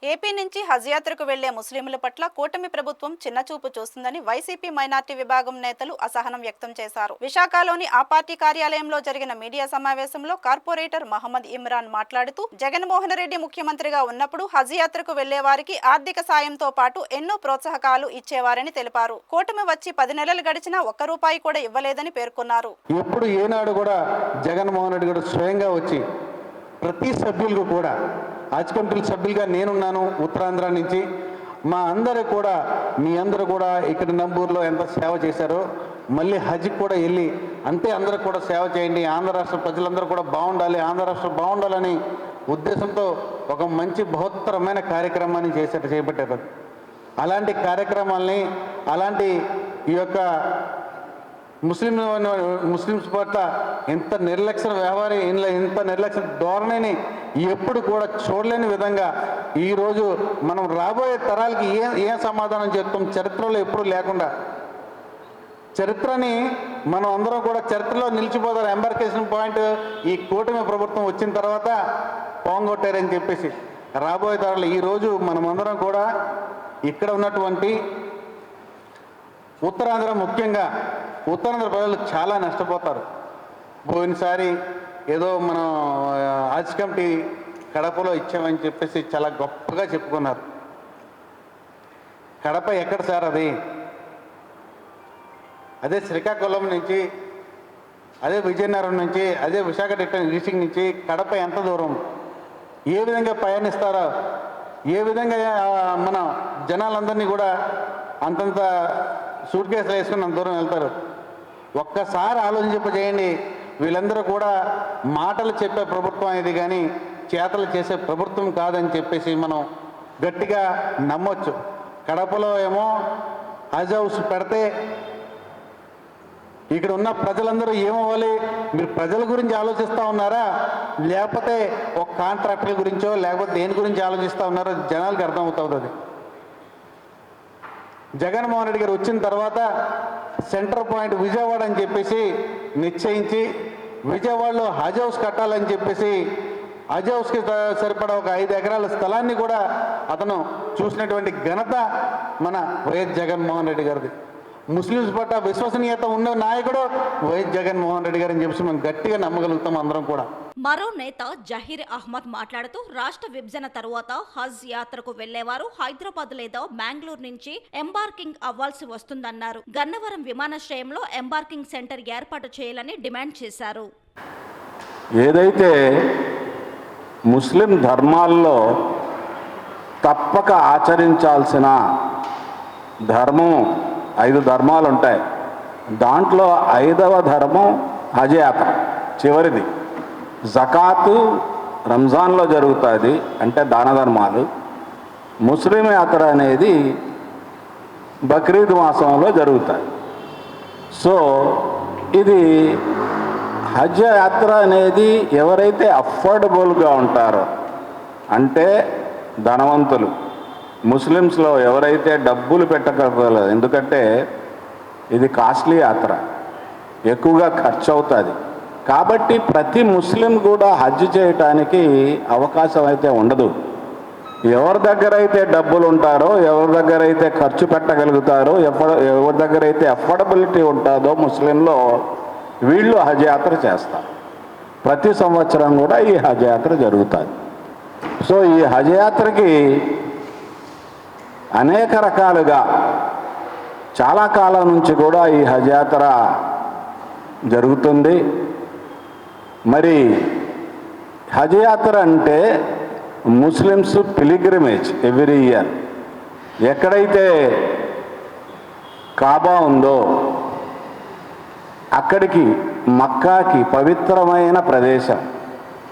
AP నుంచి హజ్ యాత్రకు వెళ్లే ముస్లింల పట్ల కూటమి ప్రభుత్వం చిన్నచూపు చూస్తుందని వైసీపీ మైనార్టీ విభాగం నేతలు అసహనం వ్యక్తం చేశారు. విశాఖలోని ఆ పార్టీ కార్యాలయంలో జరిగిన మీడియా సమావేశంలో కార్పొరేటర్ మహమ్మద్ ఇమ్రాన్ మాట్లాడుతూ, జగన్మోహన్ రెడ్డి ముఖ్యమంత్రిగా ఉన్నప్పుడు హజ్ యాత్రకు వెళ్లే వారికి ఆర్థిక సాయంతో పాటు ఎన్నో ప్రోత్సాహకాలు ఇచ్చేవారని తెలిపారు. కూటమి వచ్చి 10 నెలలు గడిచినా ఒక్క రూపాయి కూడా ఇవ్వలేదని పేర్కొన్నారు. ఎప్పుడు ఏనాడు కూడా జగన్మోహన్ రెడ్డి గారు స్వయంగా వచ్చి ప్రతి సభ్యులకు కూడా హజ్ కమిటీ సభ్యులుగా నేనున్నాను. ఉత్తరాంధ్ర నుంచి మా అందరూ కూడా మీ అందరూ కూడా ఇక్కడ నంబూరులో ఎంత సేవ చేశారో మళ్ళీ హజ్కి కూడా వెళ్ళి అంతే అందరూ కూడా సేవ చేయండి. ఆంధ్ర రాష్ట్ర ప్రజలందరూ కూడా బాగుండాలి, ఆంధ్ర రాష్ట్రం బాగుండాలని ఉద్దేశంతో ఒక మంచి బృహత్తరమైన కార్యక్రమాన్ని చేపట్టారు. అలాంటి కార్యక్రమాల్ని అలాంటి ఈ యొక్క ముస్లిమ్స్ పట్ల ఇంత నిర్లక్ష్య వ్యవహారం ఇంత నిర్లక్ష్య ధోరణిని ఎప్పుడు కూడా చూడలేని విధంగా ఈరోజు మనం రాబోయే తరాలకి ఏం సమాధానం చెప్తాం? చరిత్రలో ఎప్పుడు లేకుండా చరిత్రని మనం అందరం కూడా చరిత్రలో నిలిచిపోతారు. ఎంబార్కేషన్ పాయింట్ ఈ కూటమి ప్రభుత్వం వచ్చిన తర్వాత పోంగొట్టారని చెప్పేసి రాబోయే తరాలు ఈరోజు మనమందరం కూడా ఇక్కడ ఉన్నటువంటి ఉత్తరాంధ్ర, ముఖ్యంగా ఉత్తరాంధ్ర ప్రజలు చాలా నష్టపోతారు. పోయినసారి ఏదో మనం హజ్ కమిటీ కడపలో ఇచ్చామని చెప్పేసి చాలా గొప్పగా చెప్పుకున్నారు. కడప ఎక్కడ సార్? అదే శ్రీకాకుళం నుంచి, అదే విజయనగరం నుంచి, అదే విశాఖ డిస్ట్రిక్ట్ నుంచి కడప ఎంత దూరం? ఏ విధంగా పయనిస్తారో, ఏ విధంగా మన జనాలందరినీ కూడా అంతంత సూట్ కేసులు వేసుకుని అంత దూరం వెళ్తారు? ఒక్కసారి ఆలోచించేయండి. వీళ్ళందరూ కూడా మాటలు చెప్పే ప్రభుత్వం ఇది కానీ చేతలు చేసే ప్రభుత్వం కాదని చెప్పేసి మనం గట్టిగా నమ్మొచ్చు. కడపలో ఏమో హజ్ హౌస్ పెడితే ఇక్కడ ఉన్న ప్రజలందరూ ఏమవ్వాలి? మీరు ప్రజల గురించి ఆలోచిస్తూ ఉన్నారా, లేకపోతే ఒక కాంట్రాక్టర్ల గురించో లేకపోతే దేని గురించి ఆలోచిస్తూ ఉన్నారో జనాలకు అర్థమవుతుంది. జగన్మోహన్ రెడ్డి గారు వచ్చిన తర్వాత సెంటర్ పాయింట్ విజయవాడ అని చెప్పేసి నిశ్చయించి విజయవాడలో హజ్ హౌస్ కట్టాలని చెప్పేసి హజ్ హౌస్కి సరిపడా ఒక 5 ఎకరాల స్థలాన్ని కూడా అతను చూసినటువంటి ఘనత మన వైఎస్ జగన్మోహన్ రెడ్డి గారిది. ముస్లిమ్స్ పట్ల విశ్వసనీయత ఉన్న నాయకుడు వైఎస్ జగన్మోహన్ రెడ్డి గారు అని చెప్పేసి మనం గట్టిగా నమ్మగలుగుతాం అందరం కూడా. మరో నేత జహీర్ అహ్మద్ మాట్లాడుతూ, రాష్ట్ర విభజన తరువాత హజ్ యాత్రకు వెళ్లేవారు హైదరాబాద్ లేదా బెంగళూరు నుంచి ఎంబార్కింగ్ అవ్వాల్సి వస్తుందన్నారు. గన్నవరం విమానాశ్రయంలో ఎంబార్కింగ్ సెంటర్ ఏర్పాటు చేయాలని డిమాండ్ చేశారు. ఏదైతే ముస్లిం ధర్మాల్లో తప్పక ఆచరించాల్సిన ధర్మం 5 ధర్మాలు ఉంటాయి. దాంట్లో 5వ ధర్మం హజ్ యాత్ర, చివరిది. జకాతు రంజాన్లో జరుగుతుంది, అంటే దాన ధర్మాలు. ముస్లిం యాత్ర అనేది బక్రీద్ మాసంలో జరుగుతుంది. సో ఇది హజ్ యాత్ర అనేది ఎవరైతే అఫోర్డబుల్గా ఉంటారో, అంటే ధనవంతులు, ముస్లిమ్స్లో ఎవరైతే డబ్బులు పెట్టగలరు, ఎందుకంటే ఇది కాస్ట్లీ యాత్ర, ఎక్కువగా ఖర్చు అవుతుంది. కాబట్టి ప్రతి ముస్లిం కూడా హజ్ చేయటానికి అవకాశం అయితే ఉండదు. ఎవరి దగ్గర అయితే డబ్బులు ఉంటారో, ఎవరి దగ్గర అయితే ఖర్చు పెట్టగలుగుతారో, ఎవరి దగ్గర అయితే అఫోర్డబిలిటీ ఉంటుందో ముస్లింలో, వీళ్ళు హజ్ యాత్ర చేస్తారు. ప్రతి సంవత్సరం కూడా ఈ హజ్ యాత్ర జరుగుతుంది. సో ఈ హజ్ యాత్రకి అనేక రకాలుగా చాలా కాలం నుంచి కూడా ఈ హజ్ యాత్ర జరుగుతుంది. మరి హజ్ యాత్ర అంటే ముస్లిమ్స్ పిలిగ్రిమేజ్ ఎవ్రీ ఇయర్. ఎక్కడైతే కాబా ఉందో అక్కడికి, మక్కాకి పవిత్రమైన ప్రదేశం,